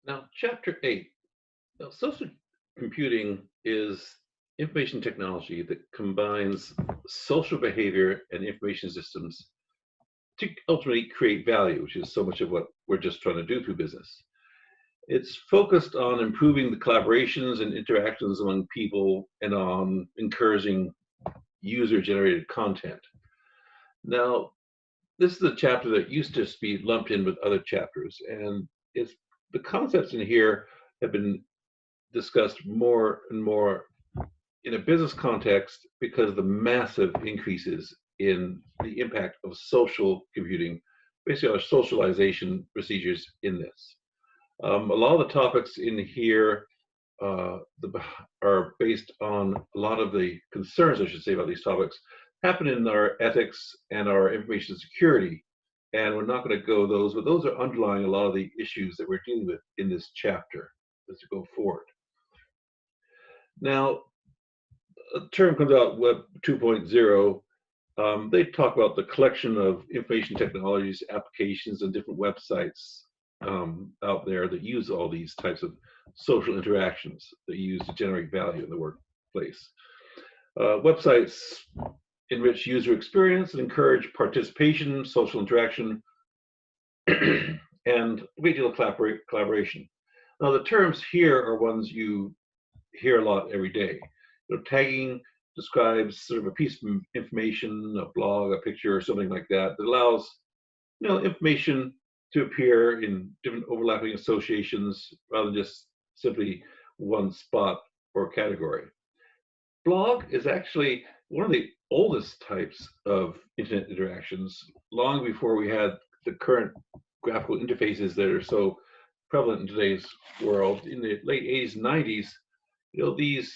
Now, Chapter 8. Now, social computing is information technology that combines social behavior and information systems to ultimately create value, which is so much of what we're just trying to do through business. It's focused on improving the collaborations and interactions among people and on encouraging user generated content. Now, this is a chapter that used to be lumped in with other chapters, and it's the concepts in here have been discussed more and more in a business context because of the massive increases in the impact of social computing, basically our socialization procedures in this. A lot of the topics in here are based on a lot of the concerns, I should say, about these topics happen in our ethics and our information security. And we're not going to go those, but those are underlying a lot of the issues that we're dealing with in this chapter as we go forward. Now, a term comes out, Web 2.0. They talk about the collection of information technologies, applications, and different websites out there that use all these types of social interactions that you use to generate value in the workplace. Websites enrich user experience and encourage participation, social interaction, and a great deal of collaboration. Now, the terms here are ones you hear a lot every day. Tagging describes sort of a piece of information, a blog, a picture, or something like that that allows information to appear in different overlapping associations rather than just simply one spot or category. Blog is actually one of the oldest types of internet interactions, long before we had the current graphical interfaces that are so prevalent in today's world. In the late 80s and 90s, these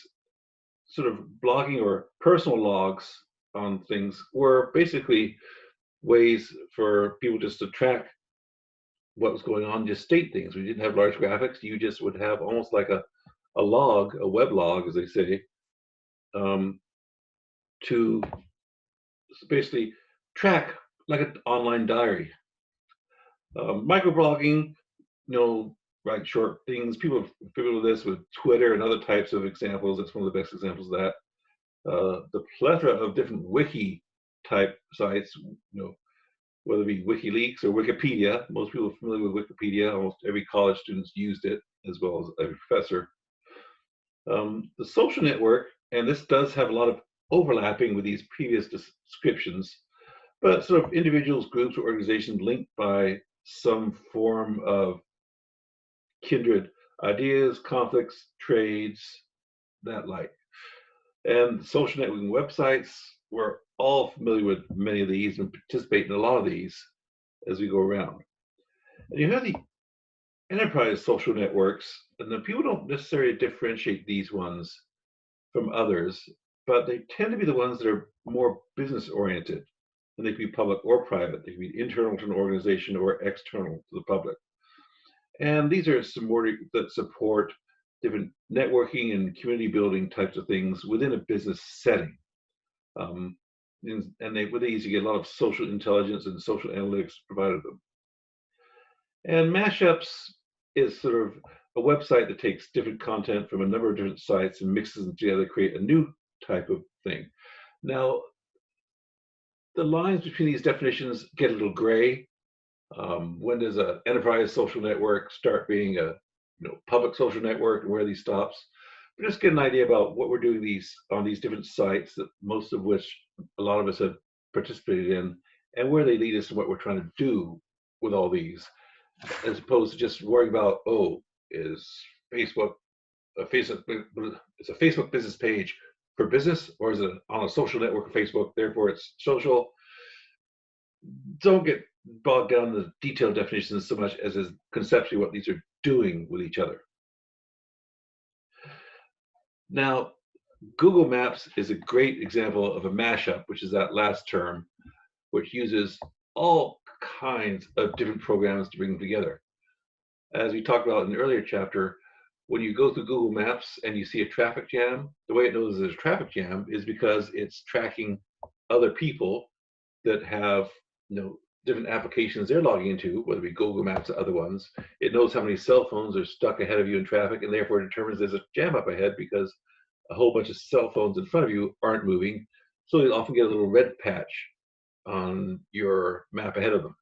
sort of blogging or personal logs on things were basically ways for people just to track what was going on, just state things. We didn't have large graphics. You just would have almost like a log, a web log, as they say, to basically track like an online diary. Microblogging, write short things. People are familiar with this with Twitter and other types of examples. That's one of the best examples of that. The plethora of different wiki type sites, whether it be WikiLeaks or Wikipedia. Most people are familiar with Wikipedia. Almost every college student's used it, as well as every professor. The social network, and this does have a lot of overlapping with these previous descriptions, but sort of individuals, groups, or organizations linked by some form of kindred ideas, conflicts, trades, that like. And social networking websites, we're all familiar with many of these and participate in a lot of these as we go around. And you have the enterprise social networks, and the people don't necessarily differentiate these ones from others, but they tend to be the ones that are more business oriented. And they can be public or private. They can be internal to an organization or external to the public. And these are some more that support different networking and community building types of things within a business setting. With these, you get a lot of social intelligence and social analytics provided them. And mashups is sort of a website that takes different content from a number of different sites and mixes them together to create a new type of thing. Now, the lines between these definitions get a little gray. When does an enterprise social network start being a public social network, and where these stops? But just get an idea about what we're doing on these different sites, that most of which a lot of us have participated in, and where they lead us and what we're trying to do with all these, as opposed to just worrying about, is Facebook it's a Facebook business page for business, or is it on a social network of Facebook, therefore it's social? Don't get bogged down in the detailed definitions so much as is conceptually what these are doing with each other. Now, Google Maps is a great example of a mashup, which is that last term, which uses all kinds of different programs to bring them together. As we talked about in the earlier chapter, when you go through Google Maps and you see a traffic jam, the way it knows there's a traffic jam is because it's tracking other people that have different applications they're logging into, whether it be Google Maps or other ones. It knows how many cell phones are stuck ahead of you in traffic, and therefore determines there's a jam up ahead because a whole bunch of cell phones in front of you aren't moving. So you often get a little red patch on your map ahead of them.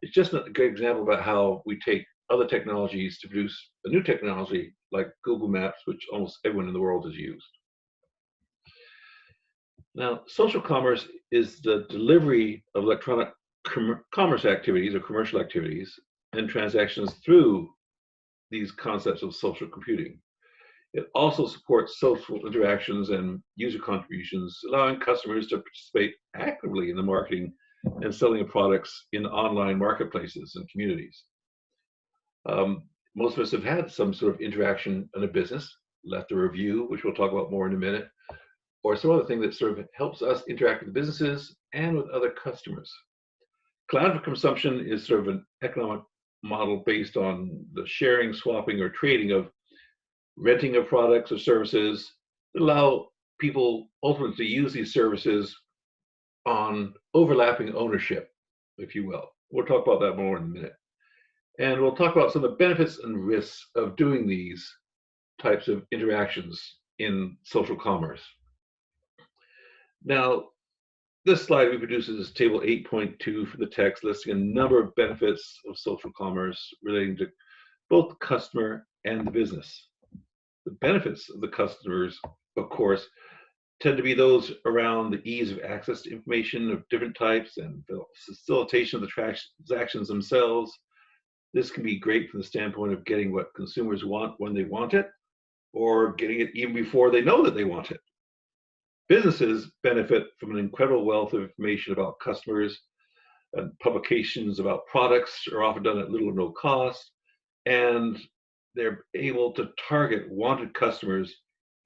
It's just a great example about how we take other technologies to produce a new technology like Google Maps, which almost everyone in the world has used. Now, social commerce is the delivery of electronic commerce activities or commercial activities and transactions through these concepts of social computing. It also supports social interactions and user contributions, allowing customers to participate actively in the marketing and selling of products in online marketplaces and communities. Most of us have had some sort of interaction in a business, left a review, which we'll talk about more in a minute, or some other thing that sort of helps us interact with businesses and with other customers. Collaborative consumption is sort of an economic model based on the sharing, swapping, or trading of renting of products or services that allow people ultimately to use these services on overlapping ownership, if you will. We'll talk about that more in a minute. And we'll talk about some of the benefits and risks of doing these types of interactions in social commerce. Now, this slide reproduces table 8.2 for the text, listing a number of benefits of social commerce relating to both the customer and the business. The benefits of the customers, of course, tend to be those around the ease of access to information of different types and the facilitation of the transactions themselves. This can be great from the standpoint of getting what consumers want when they want it, or getting it even before they know that they want it. Businesses benefit from an incredible wealth of information about customers, and publications about products are often done at little or no cost, and they're able to target wanted customers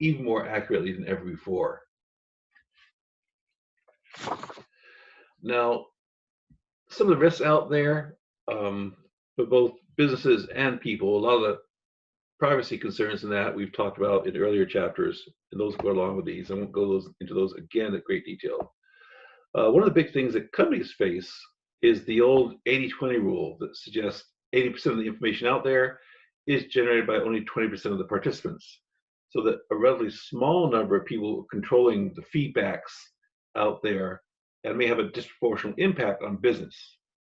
even more accurately than ever before. Now, some of the risks out there for both businesses and people, a lot of the privacy concerns in that we've talked about in earlier chapters, and those go along with these. I won't go into those again at great detail. One of the big things that companies face is the old 80-20 rule that suggests 80% of the information out there is generated by only 20% of the participants, so that a relatively small number of people controlling the feedbacks out there and may have a disproportionate impact on business.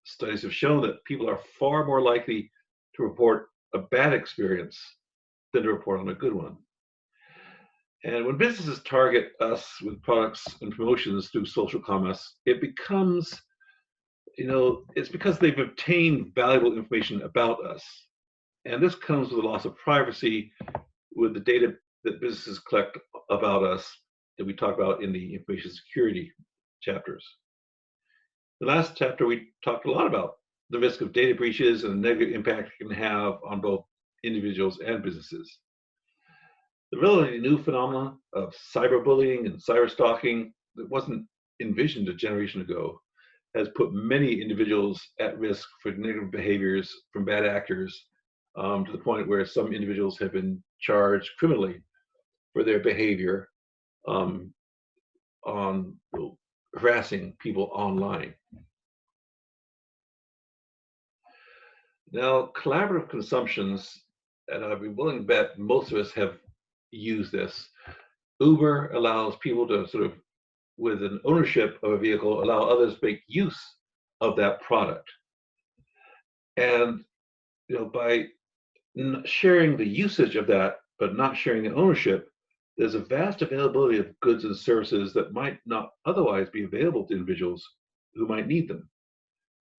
Studies have shown that people are far more likely to report a bad experience than to report on a good one. And when businesses target us with products and promotions through social commerce, it becomes, it's because they've obtained valuable information about us. And this comes with a loss of privacy with the data that businesses collect about us that we talk about in the information security chapters. The last chapter, we talked a lot about the risk of data breaches and the negative impact it can have on both individuals and businesses. The relatively new phenomenon of cyberbullying and cyberstalking that wasn't envisioned a generation ago has put many individuals at risk for negative behaviors from bad actors, to the point where some individuals have been charged criminally for their behavior on harassing people online. Now, collaborative consumptions, and I'd be willing to bet most of us have used this. Uber allows people to sort of, with an ownership of a vehicle, allow others to make use of that product. And by sharing the usage of that, but not sharing the ownership, there's a vast availability of goods and services that might not otherwise be available to individuals who might need them.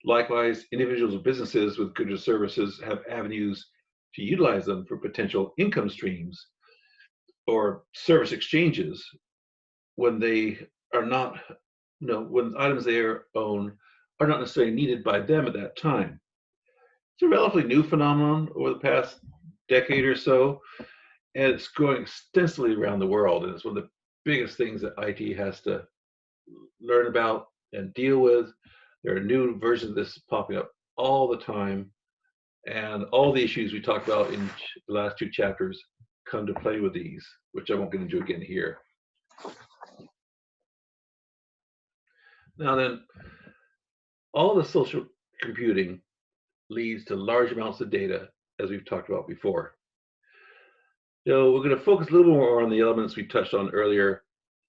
Likewise, individuals or businesses with goods or services have avenues to utilize them for potential income streams or service exchanges when they are not, when items they own are not necessarily needed by them at that time. It's a relatively new phenomenon over the past decade or so, and it's growing extensively around the world, and it's one of the biggest things that IT has to learn about and deal with. There are new versions of this popping up all the time, and all the issues we talked about in the last two chapters come to play with these, which I won't get into again here. Now then, All the social computing leads to large amounts of data, as we've talked about before. So we're going to focus a little more on the elements we touched on earlier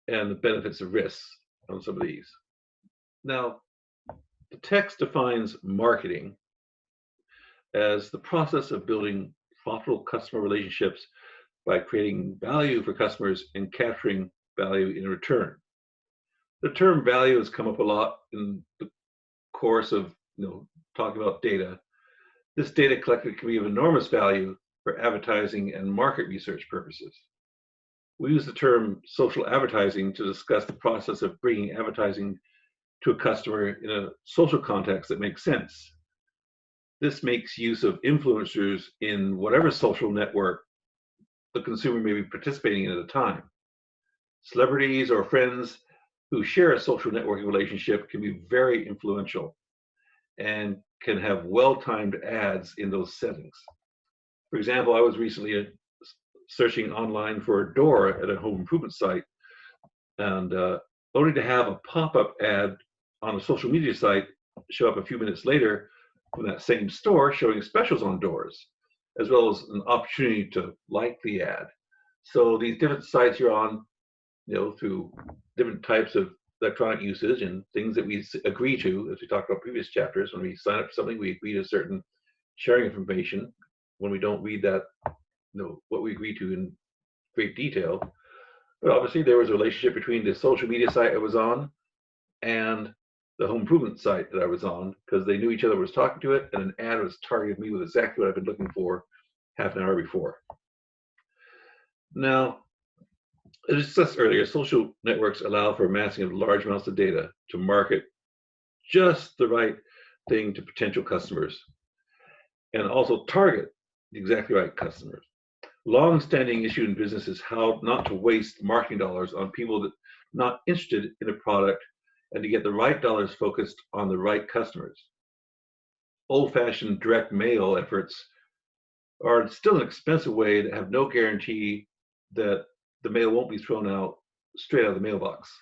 and the benefits and risks on some of these. Now, the text defines marketing as the process of building profitable customer relationships by creating value for customers and capturing value in return. The term value has come up a lot in the course of talking about data. This data collected can be of enormous value for advertising and market research purposes. We use the term social advertising to discuss the process of bringing advertising to a customer in a social context that makes sense. This makes use of influencers in whatever social network the consumer may be participating in at a time. Celebrities or friends who share a social networking relationship can be very influential and can have well-timed ads in those settings. For example, I was recently searching online for a door at a home improvement site, and only to have a pop-up ad on a social media site show up a few minutes later from that same store showing specials on doors, as well as an opportunity to like the ad. So these different sites you're on, through different types of electronic usage and things that we agree to, as we talked about previous chapters, when we sign up for something, we agree to certain sharing information. When we don't read that, what we agree to in great detail. But obviously there was a relationship between the social media site I was on and the home improvement site that I was on, because they knew each other was talking to it, and an ad was targeting me with exactly what I've been looking for half an hour before. Now, as discussed earlier, social networks allow for amassing of large amounts of data to market just the right thing to potential customers and also target the exactly right customers. Long-standing issue in business is how not to waste marketing dollars on people that are not interested in a product and to get the right dollars focused on the right customers. Old-fashioned direct mail efforts are still an expensive way that have no guarantee that the mail won't be thrown out straight out of the mailbox.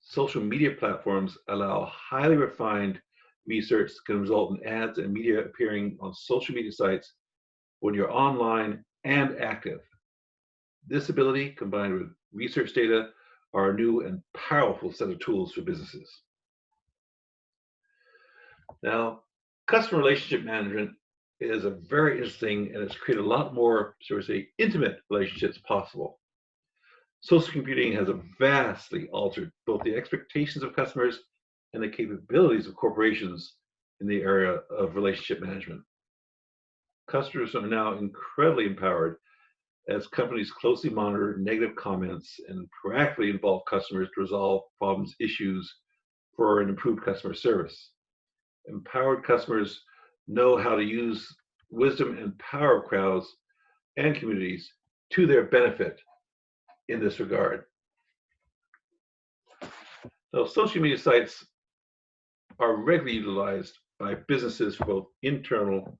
Social media platforms allow highly refined research that can result in ads and media appearing on social media sites when you're online and active. This ability, combined with research data, are a new and powerful set of tools for businesses. Now, customer relationship management is a very interesting, and it's created a lot more, shall we say, intimate relationships possible. Social computing has vastly altered both the expectations of customers and the capabilities of corporations in the area of relationship management. Customers are now incredibly empowered as companies closely monitor negative comments and proactively involve customers to resolve problems, issues for an improved customer service. Empowered customers know how to use wisdom and power of crowds and communities to their benefit in this regard. Now, social media sites are regularly utilized by businesses for both internal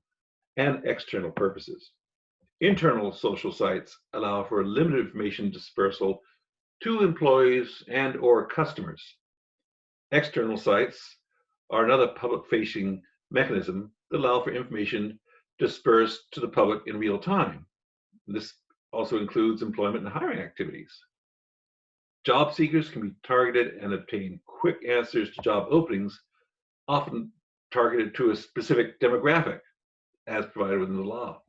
and external purposes. Internal social sites allow for limited information dispersal to employees and or customers. External sites are another public-facing mechanism that allow for information dispersed to the public in real time. This also includes employment and hiring activities. Job seekers can be targeted and obtain quick answers to job openings, often targeted to a specific demographic as provided within the law.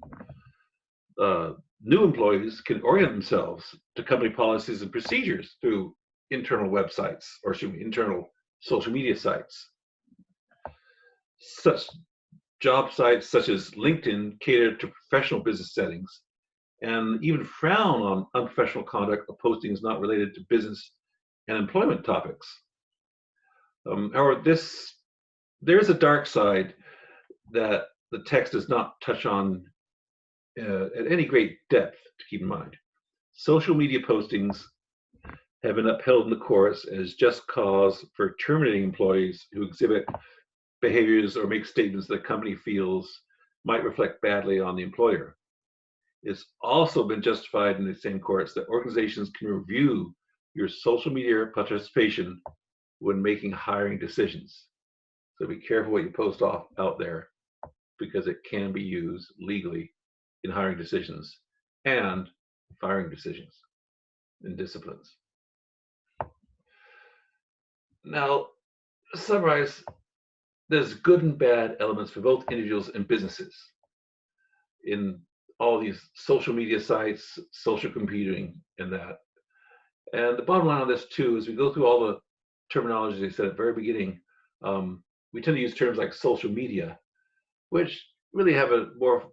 New employees can orient themselves to company policies and procedures through internal websites, or internal social media sites. Such job sites such as LinkedIn cater to professional business settings and even frown on unprofessional conduct of postings not related to business and employment topics. However, there is a dark side that the text does not touch on at any great depth, to keep in mind. Social media postings have been upheld in the courts as just cause for terminating employees who exhibit behaviors or make statements that the company feels might reflect badly on the employer. It's also been justified in the same courts that organizations can review your social media participation when making hiring decisions. So be careful what you post off out there, because it can be used legally in hiring decisions and firing decisions and disciplines. Now, to summarize, there's good and bad elements for both individuals and businesses in all these social media sites, social computing, and that. And the bottom line on this too is we go through all the terminology they said at the very beginning. We tend to use terms like social media, which really have a more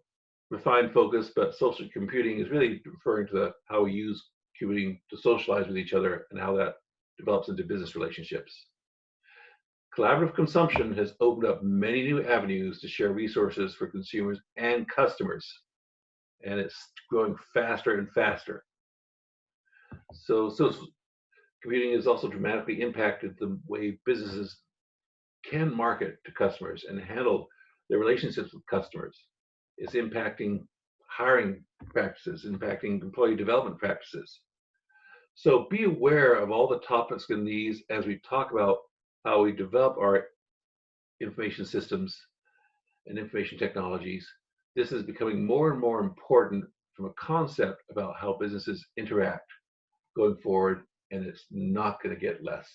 refined focus, but social computing is really referring to how we use computing to socialize with each other and how that develops into business relationships. Collaborative consumption has opened up many new avenues to share resources for consumers and customers, and it's growing faster and faster. So social computing has also dramatically impacted the way businesses can market to customers and handle their relationships with customers. It's impacting hiring practices, impacting employee development practices. So be aware of all the topics in these as we talk about how we develop our information systems and information technologies. This is becoming more and more important from a concept about how businesses interact going forward, and it's not going to get less.